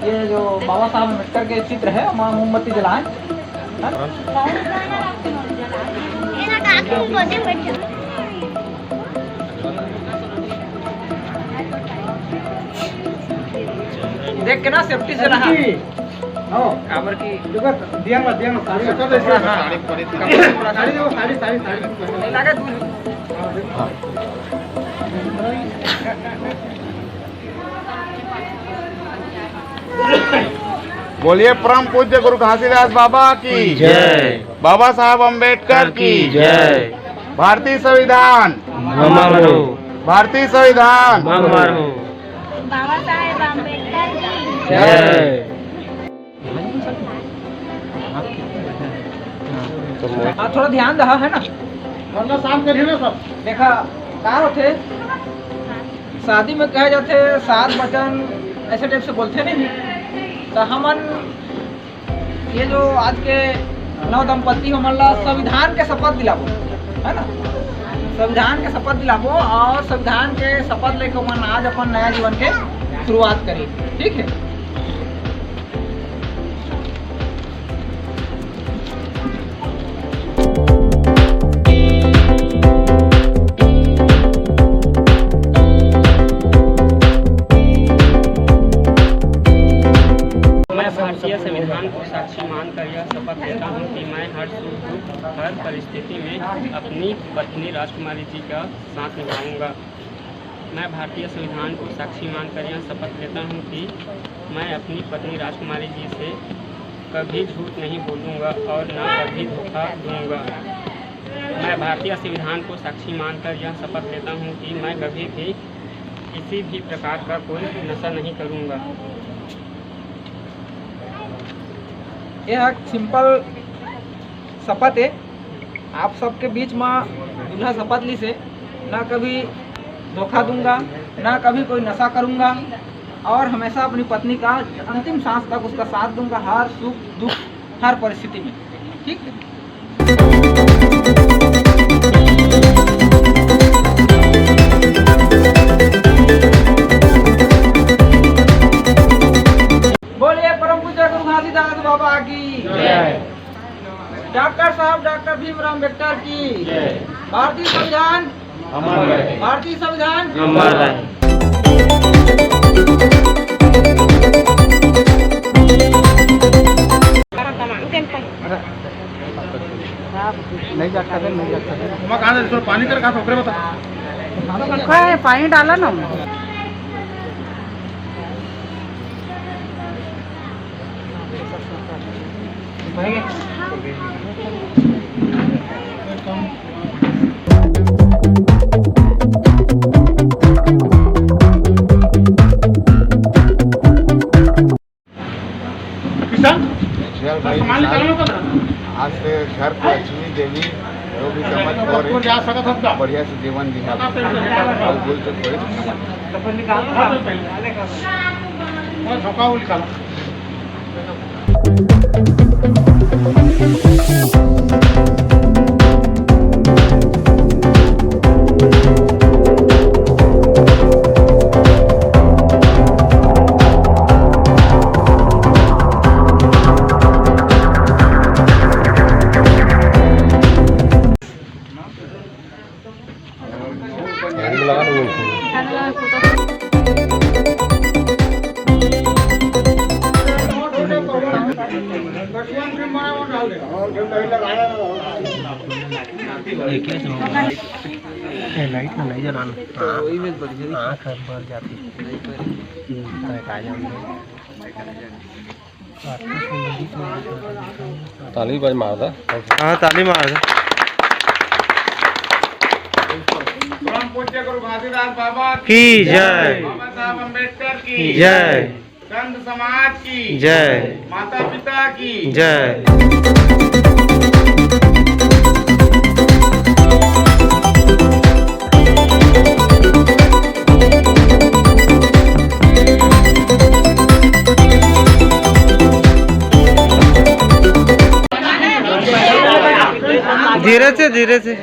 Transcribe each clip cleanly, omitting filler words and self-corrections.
ये जो बाबा साहब अम्बेडकर के चित्र है वहाँ मोमबत्ती जलाएं। देख के ना सेफ्टी से रहा काबर की दिया साड़ी लगा दूर बोलिए परम पूज्य गुरु घासीदास बाबा की जय। बाबा साहब अम्बेडकर की जय। भारतीय संविधान हमारो भारतीय संविधान हमारो बाबा साहेब अम्बेडकर की जय। थोड़ा ध्यान रहा है ना वरना शाम के ना सब देखा का होते शादी में कहे जाते 7 वचन ऐसे टाइप से बोलते नहीं तो हमन ये जो आज के नव दंपति हमन ला संविधान के शपथ दिलाबो है ना संविधान के शपथ दिलाबो और संविधान के शपथ लेके हमन आज अपन नया जीवन के शुरुआत करी ठीक है। भारतीय संविधान को साक्षी मानकर यह शपथ लेता हूँ कि मैं हर सुख दुख हर परिस्थिति में अपनी पत्नी राजकुमारी जी का साथ निभाऊंगा। मैं भारतीय संविधान को साक्षी मानकर यह शपथ लेता हूँ कि मैं अपनी पत्नी राजकुमारी जी से कभी झूठ नहीं बोलूँगा और न कभी धोखा दूँगा। मैं भारतीय संविधान को साक्षी मानकर यह शपथ लेता हूँ कि मैं कभी भी किसी भी प्रकार का कोई नशा नहीं करूँगा। यह एक सिंपल शपथ है आप सबके बीच में दूल्हा शपथ ली से ना कभी धोखा दूंगा ना कभी कोई नशा करूंगा और हमेशा अपनी पत्नी का अंतिम सांस तक उसका साथ दूंगा हर सुख दुख हर परिस्थिति में ठीक है। बोलिए परम पूज्य गुरु घासीदास बाबा की डॉक्टर साहब डॉक्टर भीमराव अम्बेडकर की भारतीय संविधान भारतीय संविधान नहीं जाता पानी कर बता पानी डाला ना आज से घर को लक्ष्मी देवी जो भी समझ और बढ़िया से जीवन जीना बोल तो निकालो लाइट ना नहीं जलाना आँख भर जाती ताली बाज मार दा हाँ ताली मार दा। परम पूज्य गुरु घासीदास बाबा की जय। बाबा साहब अम्बेडकर की जय। संत समाज की जय। माता पिता की जय। धीरे से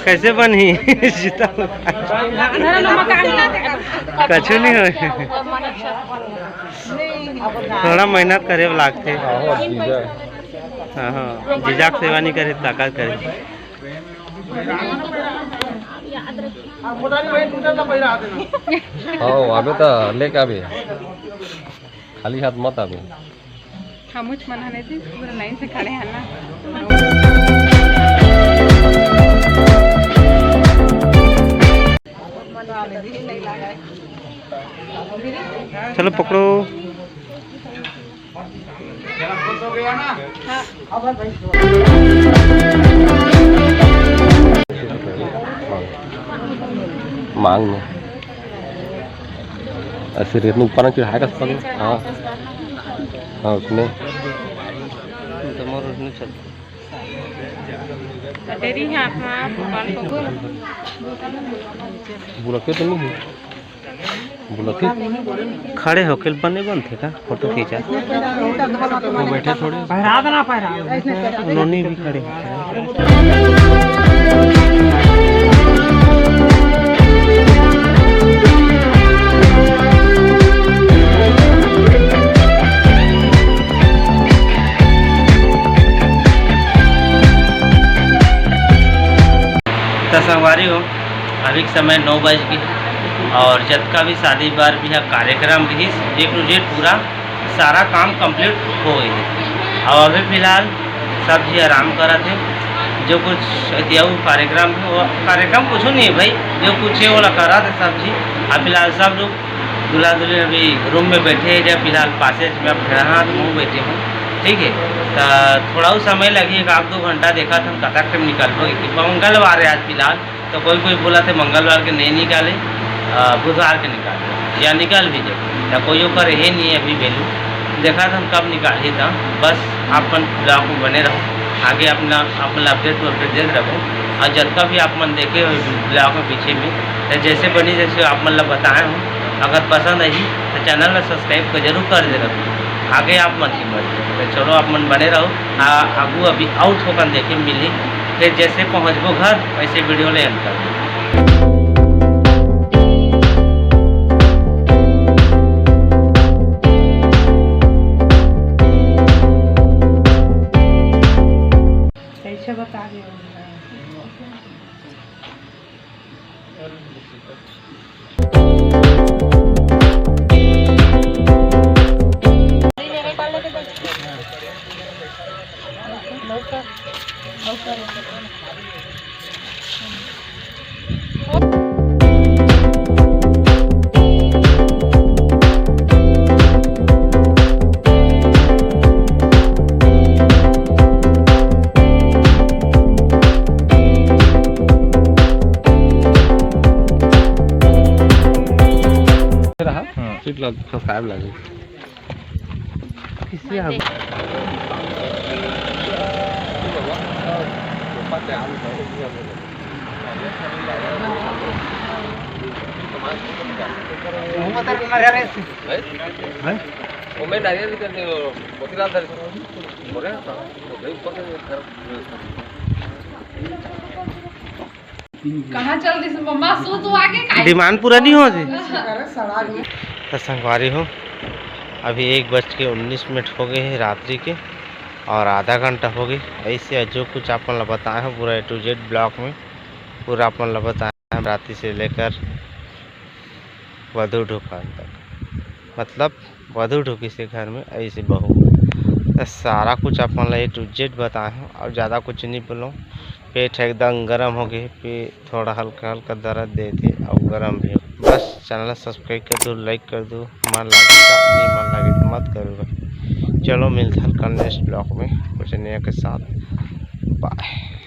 कैसे बनी जीता कछु नहीं हो थोड़ा मेहनत करे लागते हाँ जीजाक सेवा नहीं करे ताकत करे आबे तो लेके आबे खाली हाथ मत आबे हम कुछ मना नहीं थी पूरा लाइन से खड़े हैं ना चलो पकड़ो मांग में ऐसे रेत में ऊपर चढ़ाए का सब हाँ हाँ उसने डेरी है अपना भगवान को बुलके तो नहीं बुलके खड़े होके बने बनते का फोटो खींचा वो बैठे थोड़े पहरा देना पहरा उन्होंने भी खड़े होते संगवारी हो अभी समय 9 बज गई और जब का भी शादी बार भी है कार्यक्रम भी ए टू जेड पूरा सारा काम कंप्लीट हो गई है और अभी फ़िलहाल सब जी आराम कर रहे थे जो कुछ कार्यक्रम है वो कार्यक्रम कुछ नहीं है भाई जो कुछ है वो कर रहा था सब जी अब फिलहाल सब लोग दूल्हा दुल्हन अभी रूम में बैठे हैं जब फिलहाल पासे में अब हाँ तो मैं बैठे हूँ ठीक है तो थोड़ा समय लगेगा 1-2 घंटा देखा था हम कथा टाइम निकाल पाएंगे मंगलवार है आज फिलहाल तो कोई बोला थे मंगलवार के नहीं निकाले बुधवार के निकाले या निकाल भी जाए या कोई करे है नहीं अभी वैल्यू देखा था हम कब निकाले था बस आप ब्लॉग में बने रहो आगे अपना अपडेट देते रहो और जब का भी आप मन देखे ब्लॉग में पीछे में तो जैसे बनी जैसे आप मतलब बताए हो अगर पसंद आई तो चैनल में सब्सक्राइब को जरूर कर दे रखो आगे आप मन की मर्जी तो चलो आप मन बने रहो आगू अभी आउट होकर देखे मिली फिर जैसे पहुँचबो घर वैसे वीडियो ले एंड कर दो। कैसे बता रही हूँ सब्सक्राइब लगे किसी आप कहाँ चल रही मम्मा सो तो आगे डिमांड पूरा नहीं हो जी तो संगवारी हो अभी 1:19 हो गए हैं रात्रि के और आधा घंटा हो गई ऐसे जो कुछ अपन बताए हैं पूरा A to Z ब्लॉक में पूरा अपन बताए हैं रात्रि से लेकर वधू ढुकान तक मतलब वधू ढुकी से घर में ऐसे बहू तो सारा कुछ अपन A to Z बताए हैं और ज़्यादा कुछ नहीं बोलो पेट एकदम गर्म हो गए पेट थोड़ा हल्का हल्का दर्द देते और गर्म भी हो बस चैनल सब्सक्राइब कर दो लाइक कर दो मन लगे नहीं मन लगे तो मत करो चलो मिलते हैं कल नेक्स्ट ब्लॉग में कुछ नया के साथ बाय।